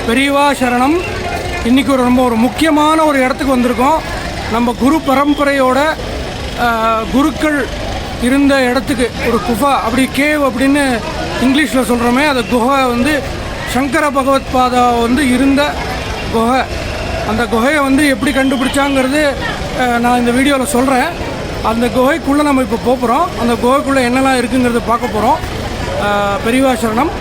பெரியவா சரணம். இன்றைக்கி ஒரு முக்கியமான ஒரு இடத்துக்கு வந்திருக்கோம். நம்ம குரு பரம்பரையோட குருக்கள் இருந்த இடத்துக்கு ஒரு குஃபா, அப்படி கேவ் அப்படின்னு இங்கிலீஷில் சொல்கிறோமே, அந்த குகை வந்து சங்கர பகவத் பாதா வந்து இருந்த குகை. அந்த குகையை வந்து எப்படி கண்டுபிடிச்சாங்கிறது நான் இந்த வீடியோவில் சொல்கிறேன். அந்த குகைக்குள்ளே நம்ம இப்போ போகிறோம். அந்த குகைக்குள்ளே என்னெல்லாம் இருக்குங்கிறத பார்க்க போகிறோம். பெரியவா சரணம்.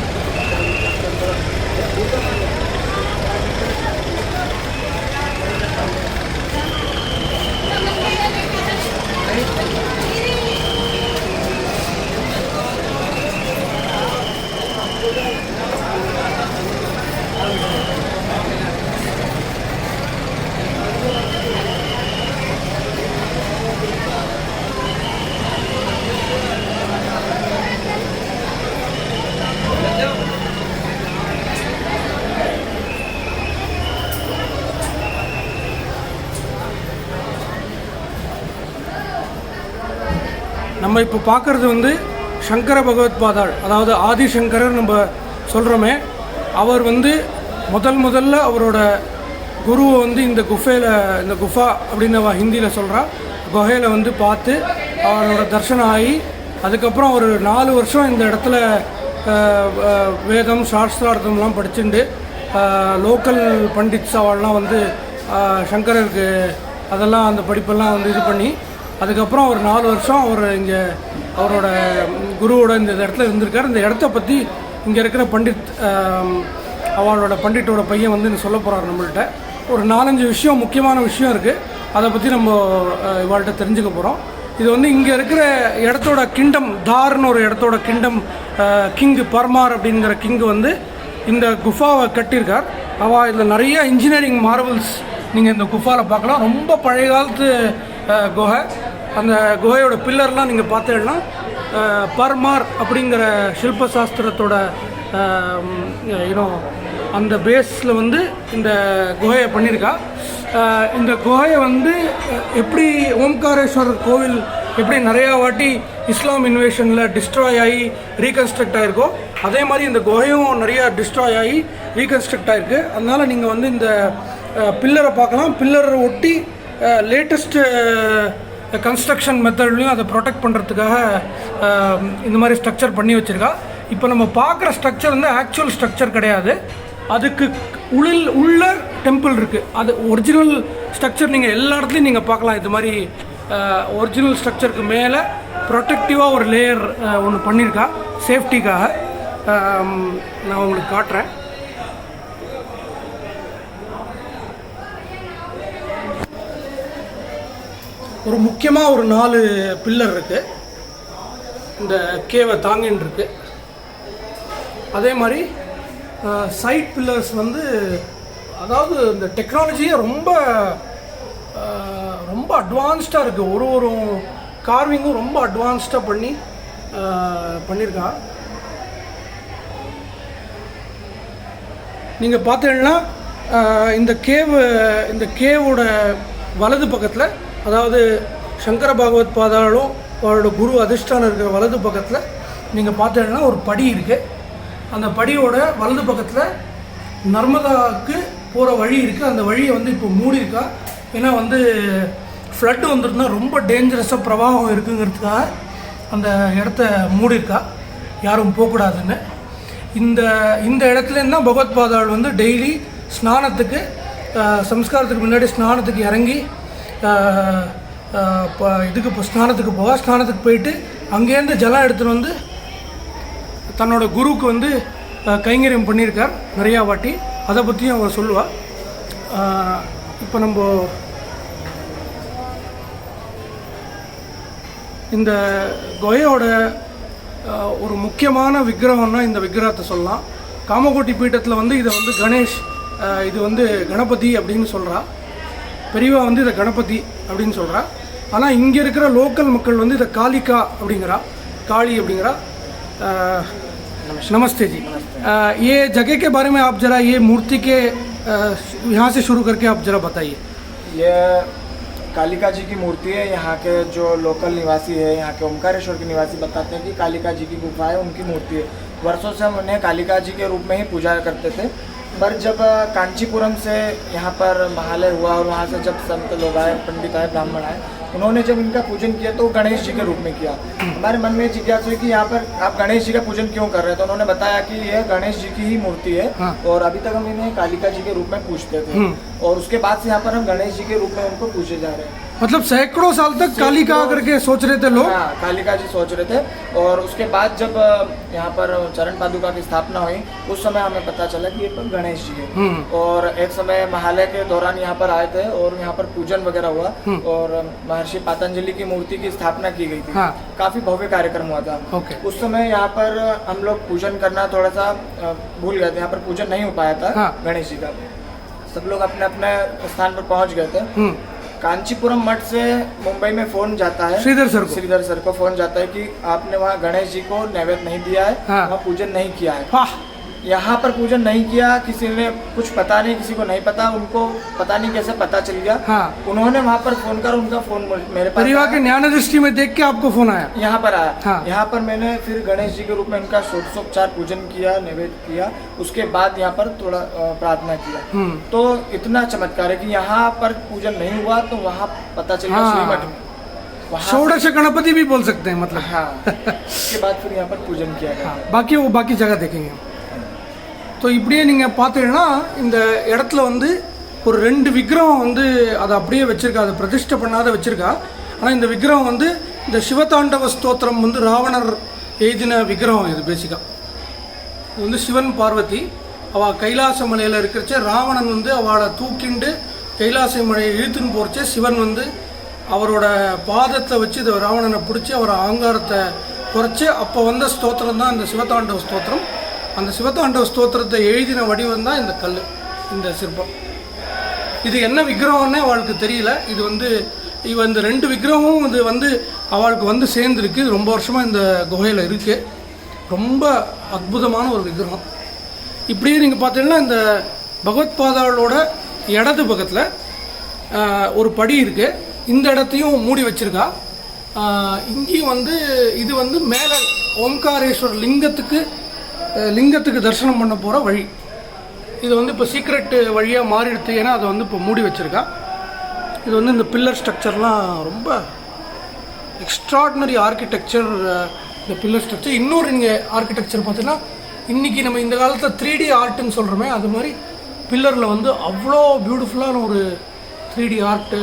நம்ம இப்போ பார்க்குறது வந்து சங்கர பகவத் பாதாள், அதாவது ஆதிசங்கரர் நம்ம சொல்கிறோமே, அவர் வந்து முதல்ல அவரோட குருவை வந்து இந்த குஃபையில், இந்த குஃபா அப்படின்னு ஹிந்தியில் சொல்கிறா, குகையில் வந்து பார்த்து அவரோட தரிசனம் ஆகி, அதுக்கப்புறம் ஒரு 4 வருஷம் இந்த இடத்துல வேதம் சாஸ்திரார்த்தம்லாம் படிச்சுட்டு லோக்கல் பண்டிட்ஸ் அவள்லாம் வந்து சங்கரருக்கு அதெல்லாம் அந்த படிப்பெல்லாம் வந்து இது பண்ணி, அதுக்கப்புறம் ஒரு 4 வருஷம் அவர் இங்கே அவரோட குருவோட இந்த இடத்துல இருந்திருக்கார். இந்த இடத்த பற்றி இங்கே இருக்கிற பண்டிட், அவளோட பண்டிட்டோட பையன் வந்து சொல்ல போகிறார் நம்மள்கிட்ட. ஒரு 4-5 விஷயம், முக்கியமான விஷயம் இருக்குது. அதை பற்றி நம்ம இவாள்கிட்ட தெரிஞ்சுக்க போகிறோம். இது வந்து இங்கே இருக்கிற இடத்தோட கிங்டம், தார்னு ஒரு இடத்தோட கிங்டம், கிங் பர்மார் அப்படிங்கிற கிங் வந்து இந்த குஃபாவை கட்டியிருக்கார். அவள் இதில் நிறைய இன்ஜினியரிங் மார்வல்ஸ் நீங்கள் இந்த குஃபாவில் பார்க்கலாம். ரொம்ப பழைய காலத்து குகை. அந்த குகையோட பில்லர்லாம் நீங்கள் பார்த்தீங்கன்னா பர்மார் அப்படிங்கிற சில்பசாஸ்திரத்தோட அந்த பேஸில் வந்து இந்த குகையை பண்ணியிருக்கா. இந்த குகையை வந்து எப்படி ஓம்காரேஸ்வரர் கோவில் எப்படி நிறையா வாட்டி இஸ்லாம் இன்வேஷனில் டிஸ்ட்ராய் ஆகி ரீகன்ஸ்ட்ரக்ட் ஆகிருக்கோ, அதே மாதிரி இந்த குகையும் நிறையா டிஸ்ட்ராய் ஆகி ரீகன்ஸ்ட்ரக்ட் ஆகிருக்கு. அதனால் நீங்கள் வந்து இந்த பில்லரை பார்க்கலாம். பில்லரை ஒட்டி லேட்டஸ்ட்டு கன்ஸ்ட்ரக்ஷன் மெத்தட்லையும் அதை ப்ரொடெக்ட் பண்ணுறதுக்காக இந்த மாதிரி ஸ்ட்ரக்சர் பண்ணி வச்சுருக்கா. இப்போ நம்ம பார்க்குற ஸ்ட்ரக்சர் வந்து ஆக்சுவல் ஸ்ட்ரக்சர் கிடையாது. அதுக்கு உள்ள டெம்பிள் இருக்குது. அது ஒரிஜினல் ஸ்ட்ரக்சர் நீங்கள் எல்லா இடத்துலையும் நீங்கள் பார்க்கலாம். இது மாதிரி ஒரிஜினல் ஸ்ட்ரக்சருக்கு மேலே ப்ரொடெக்டிவாக ஒரு லேயர் ஒன்று பண்ணியிருக்கா சேஃப்டிக்காக. நான் உங்களுக்கு காட்டுறேன். ஒரு முக்கியமாக ஒரு 4 பில்லர் இருக்குது இந்த கேவை தாங்கின்னு இருக்குது. அதே மாதிரி சைட் பில்லர்ஸ் வந்து, அதாவது இந்த டெக்னாலஜியே ரொம்ப அட்வான்ஸ்டாக இருக்குது. ஒரு கார்விங்கும் ரொம்ப அட்வான்ஸ்டாக பண்ணியிருக்கா. நீங்கள் பார்த்தீங்கன்னா இந்த கேவோட வலது பக்கத்தில், அதாவது சங்கர பகவத் பாதாளும் அவரோட குரு அதிஷ்டானம் இருக்கிற வலது பக்கத்தில் நீங்கள் பார்த்தீங்கன்னா ஒரு படி இருக்குது. அந்த படியோட வலது பக்கத்தில் நர்மதாவுக்கு போகிற வழி இருக்குது. அந்த வழியை வந்து இப்போ மூடியிருக்கா. ஏன்னா வந்து ஃப்ளட்டு வந்துருந்தா ரொம்ப டேஞ்சரஸாக பிரவாகம் இருக்குங்கிறதுக்காக அந்த இடத்த மூடியிருக்கா, யாரும் போகக்கூடாதுன்னு. இந்த இடத்துலேருந்து தான் பகவத் பாதாள் வந்து டெய்லி ஸ்நானத்துக்கு, சம்ஸ்காரத்துக்கு முன்னாடி ஸ்நானத்துக்கு இறங்கி ஸ்நானத்துக்கு போயிட்டு அங்கேருந்து ஜலம் எடுத்துகிட்டு வந்து தன்னோட குருவுக்கு வந்து கைங்கரியம் பண்ணியிருக்கார் நிறையா வாட்டி. அதை பற்றியும் அவர் சொல்லுவாள். இப்போ நம்ம இந்த குகையோட ஒரு முக்கியமான விக்கிரகம்னா இந்த விக்கிரகத்தை சொல்லலாம். காமகோட்டி பீட்டத்தில் வந்து இதை வந்து கணேஷ், இது வந்து கணபதி அப்படின்னு சொல்கிறா. பெரியவா வந்து இதை கணபதி அப்படின்னு சொல்கிறா. ஆனால் இங்கே இருக்கிற லோக்கல் மக்கள் வந்து இதை காளிகா அப்படிங்கிறா, காளி அப்படிங்கிறா. नमस्ते जी। ये जगह के बारे में आप ज़रा, ये मूर्ति के यहाँ से शुरू करके आप ज़रा बताइए। ये कालिका जी की मूर्ति है। यहाँ के जो लोकल निवासी है, यहाँ के ओमकारेश्वर के निवासी बताते हैं कि कालिका जी की गुफा है, उनकी मूर्ति है। वर्षों से हम उन्हें कालिका जी के रूप में ही पूजा करते थे। पर जब कांचीपुरम से यहाँ पर महालय हुआ और वहाँ से जब संत लोग आए, पंडित आए, ब्राह्मण आए, उन्होंने जब इनका पूजन किया तो गणेश जी के रूप में किया। हमारे मन में जिज्ञासा हुई कि यहाँ पर आप गणेश जी का पूजन क्यों कर रहे हैं, तो उन्होंने बताया कि यह गणेश जी की ही मूर्ति है। हाँ। और अभी तक हम इन्हें कालिका जी के रूप में पूजते थे और उसके बाद से यहाँ पर हम गणेश जी के रूप में उनको पूजे जा रहे हैं। मतलब सैकड़ों साल तक कालिका करके सोच रहे थे लोग। हाँ, कालिका जी सोच रहे थे। और उसके बाद जब यहाँ पर चरण पादुका की स्थापना हुई उस समय हमें पता चला कि ये तो गणेश जी है। और एक समय महालय के दौरान यहाँ पर आए थे और यहाँ पर पूजन वगैरह हुआ और महर्षि पातंजलि की मूर्ति की स्थापना की गई थी। हाँ। काफी भव्य कार्यक्रम हुआ था। ओके। उस समय यहाँ पर हम लोग पूजन करना थोड़ा सा भूल गए थे, यहाँ पर पूजन नहीं हो पाया था। हाँ। गणेश जी का सब लोग अपने अपने स्थान पर पहुंच गए थे। कांचीपुरम मठ से मुंबई में फोन जाता है श्रीधर सर को फोन जाता है कि आपने वहाँ गणेश जी को नैवेद्य नहीं दिया है। हाँ। वहाँ पूजन नहीं किया है। वाह। यहाँ पर पूजन नहीं किया, किसी ने कुछ पता नहीं, किसी को नहीं पता, उनको पता नहीं कैसे पता चल गया। हाँ। उन्होंने वहाँ पर फोन कर, उनका फोन मेरे पास परिवार के ज्ञान दृष्टि में देख के आपको फोन आया, यहाँ पर आया। हाँ। यहाँ पर मैंने फिर गणेश जी के रूप में इनका षोडशोपचार पूजन किया, नैवेद्य किया। उसके बाद यहाँ पर थोड़ा प्रार्थना किया। तो इतना चमत्कार है कि यहाँ पर पूजन नहीं हुआ तो वहाँ पता चल गया श्रीमठ में। षोडश गणपति भी बोल सकते हैं मतलब। हाँ। उसके बाद फिर यहाँ पर पूजन किया गया। பாக்கி பாக்கி ஜகா தேखेंगे। तो இப்படியே நீங்கள் பார்த்தீங்கன்னா இந்த இடத்துல வந்து ஒரு 2 விக்கிரகம் வந்து அதை அப்படியே வச்சுருக்கா, அதை பிரதிஷ்டை பண்ணாத வச்சுருக்கா. ஆனால் இந்த விக்கிரகம் வந்து இந்த சிவதாண்டவ ஸ்தோத்திரம் வந்து ராவணர் எழுதின விக்கிரகம். இது பேசிக்காக இது வந்து சிவன் பார்வதி அவள் கைலாச மலையில் இருக்கிறச்ச ராவணன் வந்து அவளை தூக்கிண்டு கைலாச மலையை இழுத்துன்னு போகிறச்ச சிவன் வந்து அவரோட பாதத்தை வச்சு இந்த ராவணனை பிடிச்சி அவர் அகங்காரத்தை குறைச்சி அப்போ வந்த ஸ்தோத்திரம் தான் இந்த சிவதாண்டவ ஸ்தோத்திரம். அந்த சிவதாண்டவ ஸ்தோத்திரத்தை எழுதின வடிவம் தான் இந்த கல், இந்த சிற்பம். இது என்ன விக்கிரகம்னே அவளுக்கு தெரியல. இது வந்து இவன் இந்த 2 விக்கிரகமும் இது வந்து அவளுக்கு வந்து சேர்ந்துருக்கு. இது ரொம்ப வருஷமாக இந்த குகையில் இருக்குது. ரொம்ப அற்புதமான ஒரு விக்கிரகம். இப்படியே நீங்கள் பார்த்தீங்கன்னா இந்த பகவத் பாதாளோட இடது பக்கத்தில் ஒரு படி இருக்குது. இந்த இடத்தையும் மூடி வச்சுருக்கா. இங்கேயும் வந்து இது வந்து மேலே ஓம்காரேஸ்வர் லிங்கத்துக்கு தரிசனம் பண்ண போகிற வழி. இது வந்து இப்போ சீக்ரெட் வழியாக மாறிடுது, ஏன்னா அதை வந்து இப்போ மூடி வச்சுருக்கா. இது வந்து இந்த பில்லர் ஸ்ட்ரக்சர்லாம் ரொம்ப எக்ஸ்ட்ராடினரி ஆர்கிடெக்சர். இந்த பில்லர் ஸ்ட்ரக்சர் இன்னொரு இங்கே ஆர்கிடெக்சர் பார்த்தீங்கன்னா இன்றைக்கி நம்ம இந்த காலத்தில் 3D ஆர்ட்டுன்னு சொல்கிறோமே, அது மாதிரி பில்லரில் வந்து அவ்வளோ பியூட்டிஃபுல்லான ஒரு 3D ஆர்ட்டு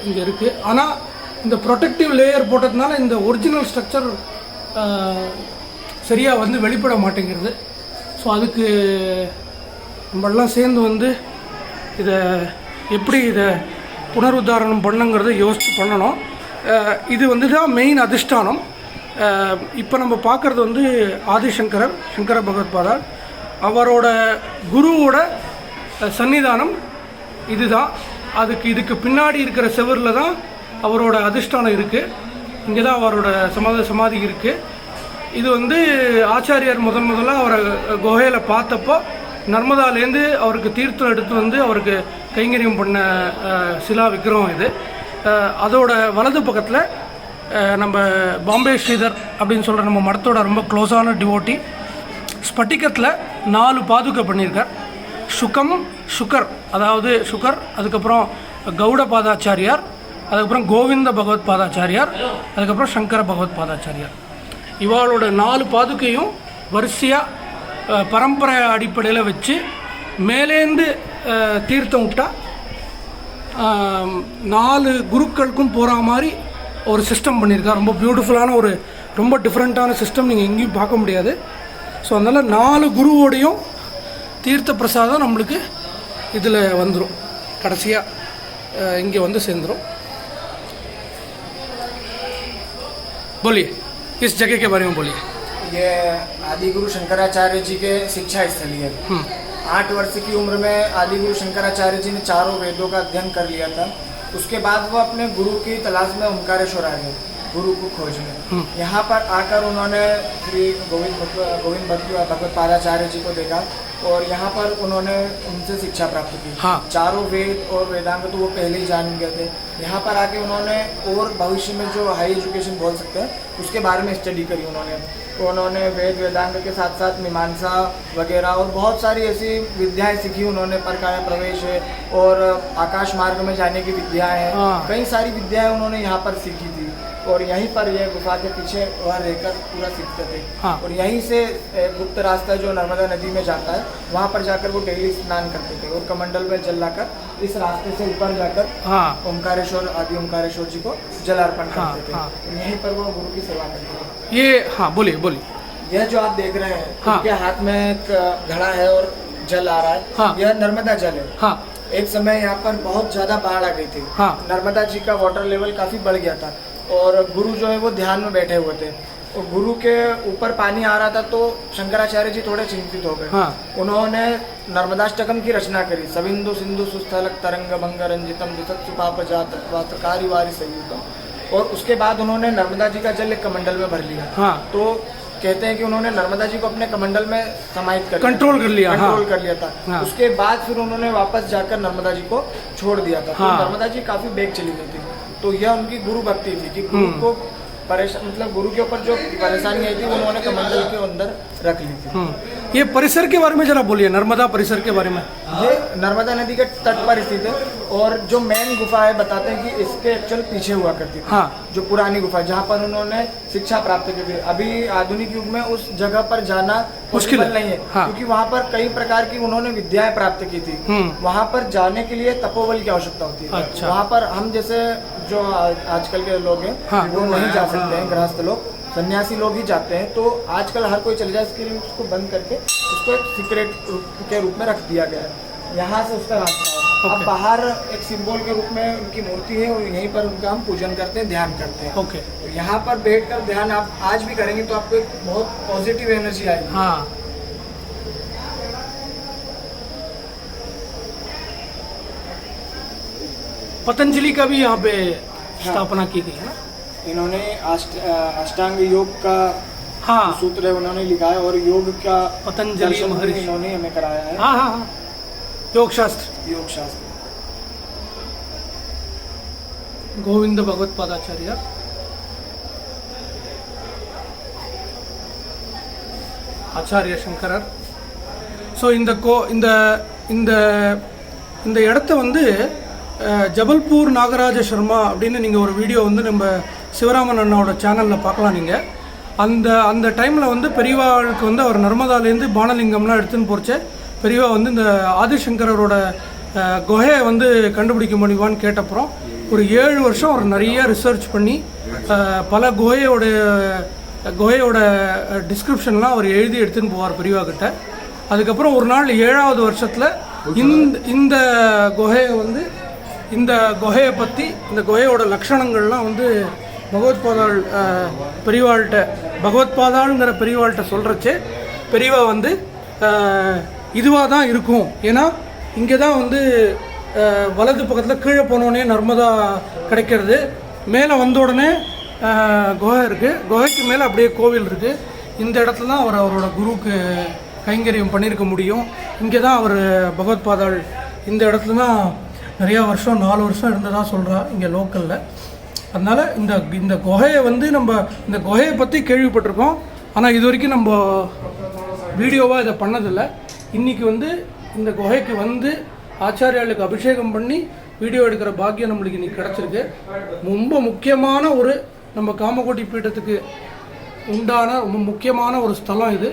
இங்கே இருக்குது. ஆனால் இந்த ப்ரொடெக்டிவ் லேயர் போட்டதுனால இந்த ஒரிஜினல் ஸ்ட்ரக்சர் சரியாக வந்து வெளிப்பட மாட்டேங்கிறது. ஸோ அதுக்கு நம்மளாம் சேர்ந்து வந்து இதை எப்படி இதை புனருத்தாரணம் பண்ணுங்கிறத யோசித்து பண்ணணும். இது வந்து தான் மெயின் அதிஷ்டானம். இப்போ நம்ம பார்க்குறது வந்து ஆதிசங்கரர், சங்கர பகவத்பாதார், அவரோட குருவோட சன்னிதானம் இதுதான். இதுக்கு பின்னாடி இருக்கிற செவரில் தான் அவரோட அதிஷ்டானம் இருக்குது. இங்கே தான் அவரோட சமாதி இருக்குது. இது வந்து ஆச்சாரியார் முதல்ல அவரை குகையில் பார்த்தப்போ நர்மதாலேருந்து அவருக்கு தீர்த்தம் எடுத்து வந்து அவருக்கு கைங்கரியம் பண்ண சிலா விக்கிரகம் இது. அதோட வலது பக்கத்தில் நம்ம பாம்பே ஸ்ரீதர் அப்படின்னு சொல்கிற நம்ம மடத்தோட ரொம்ப க்ளோஸான டிவோட்டி ஸ்பட்டிகத்தில் 4 பாதுகை பண்ணியிருக்கார். சுகர், அதாவது சுகர், அதுக்கப்புறம் கௌட பாதாச்சாரியார், அதுக்கப்புறம் கோவிந்த பகவத் பாதாச்சாரியார், அதுக்கப்புறம் சங்கர பகவத் பாதாச்சாரியார். இவாளோட 4 பாதுகையும் வரிசையாக பரம்பரை அடிப்படையில் வச்சு மேலேந்து தீர்த்தம் விட்டால் 4 குருக்களுக்கும் போகிற மாதிரி ஒரு சிஸ்டம் பண்ணியிருக்கா. ரொம்ப பியூட்டிஃபுல்லான ஒரு ரொம்ப டிஃப்ரெண்ட்டான சிஸ்டம் நீங்கள் எங்கேயும் பார்க்க முடியாது. ஸோ அதனால் 4 குருவோடையும் தீர்த்த பிரசாதம் நம்மளுக்கு இதில் வந்துடும். கடைசியாக இங்கே வந்து சேர்ந்துடும். बोलिए इस जगह के बारे में बोलिए। ये आदि गुरु शंकराचार्य जी के शिक्षा स्थली है। 8 वर्ष की उम्र में आदि गुरु शंकराचार्य जी ने 4 वेदों का अध्ययन कर लिया था। उसके बाद वो अपने गुरु की तलाश में ओमकारेश्वर आ गए। गुरु को खोजने। यहाँ पर आकर उन्होंने श्री गोविंद भगवत पादाचार्य जी को देखा और यहाँ पर उन्होंने उनसे शिक्षा प्राप्त की। हाँ। चारों वेद और वेदांग तो वो पहले ही जान गए थे। यहाँ पर आके उन्होंने और भविष्य में जो हाई एजुकेशन बोल सकते हैं उसके बारे में स्टडी करी उन्होंने। तो उन्होंने वेद वेदांग के साथ साथ मीमांसा वगैरह और बहुत सारी ऐसी विद्याएं सीखी उन्होंने। परकाया प्रवेश है और आकाश मार्ग में जाने की विद्याएं हैं। हाँ। कई सारी विद्याएं उन्होंने यहाँ पर सीखी थी और यहीं पर ये गुफा के पीछे वह रहकर पूरा सीखते थे। हाँ। और यहीं से गुप्त रास्ता जो नर्मदा नदी में जाता है वहाँ पर जाकर वो डेली स्नान करते थे और कमंडल में जल लाकर इस रास्ते से ऊपर जाकर हाँ ओमकारेश्वर आदि ओमकारेश्वर जी को जल अर्पण हाँ, करते थे। हाँ। और यहीं पर वो गुरु की सेवा करते थे। ये हाँ बोलिए बोलिए। यह जो आप देख रहे हैं हाँ। उनके हाथ में एक घड़ा है और जल आ रहा है। हाँ। यह नर्मदा जल है। हाँ एक समय यहाँ पर बहुत ज्यादा बाढ़ आ गई थी। हाँ। नर्मदा जी का वाटर लेवल काफी बढ़ गया था और गुरु जो है वो ध्यान में बैठे हुए थे और गुरु के ऊपर पानी आ रहा था तो शंकराचार्य जी थोड़े चिंतित हो गए। हाँ। उन्होंने नर्मदाष्टकम की रचना करी। सविंदु सिंधु सुस्थलक तरंग भंग रंजितम दिशत्सु पाप जात वातकारी वारी संयुतम। और उसके बाद उन्होंने नर्मदा जी का जल एक कमंडल में भर लिया। हाँ। तो कहते हैं कि उन्होंने नर्मदा जी को अपने कमंडल में समाहित कर कंट्रोल कर लिया। हाँ। कंट्रोल कर लिया था। हाँ। उसके बाद फिर उन्होंने वापस जाकर नर्मदा जी को छोड़ दिया था। हाँ। तो नर्मदा जी काफी बेग चली गई थी। तो यह उनकी गुरु भक्ति थी कि गुरु को परेशान मतलब गुरु के ऊपर जो परेशानी आई थी वो उन्होंने कमंडल के अंदर रख ली थी। ये परिसर के बारे में जरा बोलिए, नर्मदा परिसर के बारे में। ये नर्मदा नदी के तट पर स्थित है और जो मेन गुफा है बताते हैं कि इसके एक्चुअल पीछे हुआ करती थी। हाँ। जो पुरानी गुफा जहाँ पर उन्होंने शिक्षा प्राप्त की थी। अभी आधुनिक युग में उस जगह पर जाना मुश्किल पॉसिबल नहीं है। हाँ। क्योंकि वहाँ पर कई प्रकार की उन्होंने विद्याएं प्राप्त की थी। वहाँ पर जाने के लिए तपोबल की आवश्यकता होती है। अच्छा। वहाँ पर हम जैसे जो आजकल के लोग हैं हाँ। वो नहीं जा सकते हैं, गृहस्थ लोग सन्यासी लोग ही जाते हैं। तो आजकल हर कोई चले जाए इसके लिए उसको बंद करके उसको एक सीक्रेट के रूप में रख दिया गया है। यहाँ से उसका रास्ता है। अब बाहर एक सिंबल के रूप में उनकी मूर्ति है और यहीं पर उनका हम पूजन करते हैं, ध्यान करते हैं। ओके। तो यहाँ पर बैठकर ध्यान आप आज भी करेंगे तो आपको एक बहुत पॉजिटिव एनर्जी आएगी। हाँ। पतंजलि का भी यहाँ पे स्थापना की गई है ना। इन्होंने अष्टांग योग का हाँ। सूत्र है उन्होंने लिखा है और योग का पतंजलि दर्शन भी महर्षि। इन्होंने हमें कराया है। हाँ हाँ हाँ, योग शास्त्र। योग शास्त्र। गोविंद भगवत पादाचार्य। ஆச்சாரிய சங்கரர். ஸோ இந்த இடத்த வந்து ஜபல்பூர் நாகராஜ சர்மா அப்படின்னு நீங்கள் ஒரு வீடியோ வந்து நம்ம சிவராமன் அண்ணாவோட சேனலில் பார்க்கலாம். நீங்கள் அந்த டைமில் வந்து பெரியவாளுக்கு வந்து அவர் நர்மதாலேருந்து பானலிங்கம்லாம் எடுத்துன்னு போகிறச்சே பெரியவா வந்து இந்த ஆதிசங்கரோட குகையை வந்து கண்டுபிடிக்க முடியுமான்னு கேட்டப்புறம் ஒரு 7 வருஷம் அவர் நிறைய ரிசர்ச் பண்ணி பல குகையோட டிஸ்கிரிப்ஷன்லாம் அவர் எழுதி எடுத்துன்னு போவார் பெரியவா கிட்ட. அதுக்கப்புறம் ஒரு நாள் 7வது வருஷத்தில் இந்த குகையை பற்றி இந்த குகையோட லக்ஷணங்கள்லாம் வந்து பகவத்பாதாள் பகவத்பாதாளுங்கிற பெரியவாள்கிட்ட சொல்கிறச்சே பெரியவா வந்து இதுவாக தான் இருக்கும். ஏன்னா இங்கே தான் வந்து வலது பக்கத்தில் கீழே போனோடனே நர்மதா கிடைக்கிறது, மேலே வந்த உடனே குகை இருக்குது, குகைக்கு மேலே அப்படியே கோவில் இருக்குது. இந்த இடத்துல தான் அவரோட குருவுக்கு கைங்கரியம் பண்ணியிருக்க முடியும். இங்கே தான் அவர் பகவத்பாதாள் இந்த இடத்துல தான் நிறையா வருஷம் 4 வருஷம் இருந்ததாக சொல்கிறா இங்கே லோக்கலில். அதனால் இந்த குகையை வந்து நம்ம இந்த குகையை பற்றி கேள்விப்பட்டிருக்கோம், ஆனால் இது வரைக்கும் நம்ம வீடியோவாக இதை பண்ணதில்லை. இன்றைக்கி வந்து இந்த குகைக்கு வந்து ஆச்சாரியாளுக்கு அபிஷேகம் பண்ணி வீடியோ எடுக்கிற பாக்கியம் நம்மளுக்கு இன்றைக்கி கிடச்சிருக்கு. ரொம்ப முக்கியமான நம்ம காமகோட்டி பீடத்துக்கு உண்டான ரொம்ப முக்கியமான ஒரு ஸ்தலம் இது.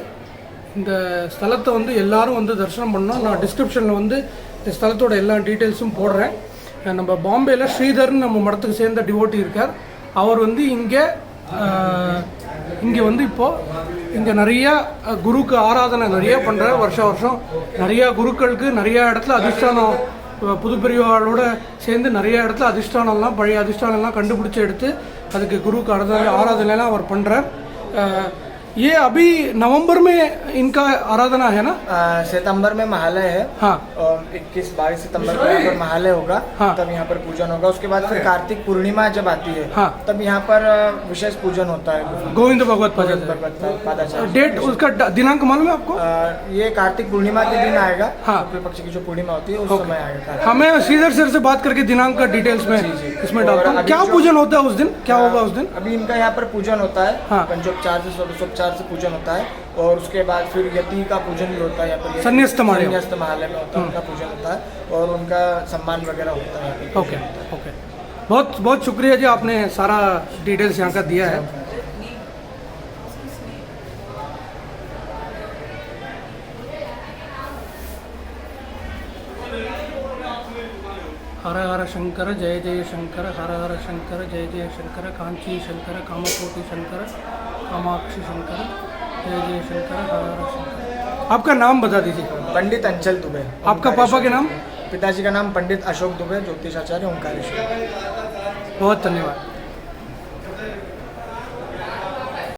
இந்த ஸ்தலத்தை வந்து எல்லாரும் வந்து தரிசனம் பண்ணோம். நான் டிஸ்கிரிப்ஷனில் வந்து இந்த ஸ்தலத்தோட எல்லா டீட்டெயில்ஸும் போடுறேன். நம்ம பாம்பேயில் ஸ்ரீதர்னு நம்ம மடத்துக்கு சேர்ந்த டிவோட்டி இருக்கார். அவர் வந்து இங்கே வந்து இப்போது இங்கே நிறையா குருக்கு ஆராதனை நிறையா பண்ணுறார். வருஷம் நிறையா குருக்களுக்கு நிறையா இடத்துல அதிஷ்டானம் புது பெரியவாளோட சேர்ந்து நிறைய இடத்துல அதிஷ்டானம்லாம் பழைய அதிஷ்டானம்லாம் கண்டுபிடிச்சி எடுத்து அதுக்கு குருக்கு ஆராதனைலாம் அவர் பண்ணுறார். ये अभी नवंबर में इनका आराधना है ना? सितंबर में महालय है। हाँ। और 21-22 सितंबर को यहाँ पर महालय होगा। हाँ। तब यहाँ पर पूजन होगा। उसके बाद फिर कार्तिक पूर्णिमा जब आती है, हाँ। तब यहाँ पर विशेष पूजन होता है। गोविंद भगवत गोविंद पादाचार्य। भगवत पादाचार्य। डेट उसका दिनांक मालूम है आपको? ये कार्तिक पूर्णिमा के दिन आएगा। हाँ। शुक्ल पक्ष की जो पूर्णिमा होती है उस समय आएगा कार्तिक। हमें श्रीधर सर से बात करके दिनांक का डिटेल्स में इसमें और डालता हूँ। अभी क्या जो- पूजन होता है उस दिन, क्या होगा उस दिन? अभी इनका यहाँ पर पूजन होता है। हाँ। पंचोपचार से षोडशोपचार से पूजन होता है। और उसके बाद फिर यति का पूजन भी होता है यहाँ पर। संन्यस्त महालय। संन्यस्त महालय में होता है, उनका पूजन होता है और उनका सम्मान वगैरह होता है यहाँ पे। ओके ओके, बहुत बहुत शुक्रिया जी, आपने सारा डिटेल्स यहाँ का दिया है। हर हर शंकर जय जय शंकर, हर हर शंकर जय जय शंकर, कांची शंकर कामकोटि शंकर, कामाक्षी शंकर जय जय शंकर, हर हर शंकर। आपका नाम बता दीजिए। पंडित अंचल दुबे। आपका पापा के नाम? पिताजी का नाम पंडित अशोक दुबे, ज्योतिषाचार्य, ओंकारेश्वर। बहुत धन्यवाद।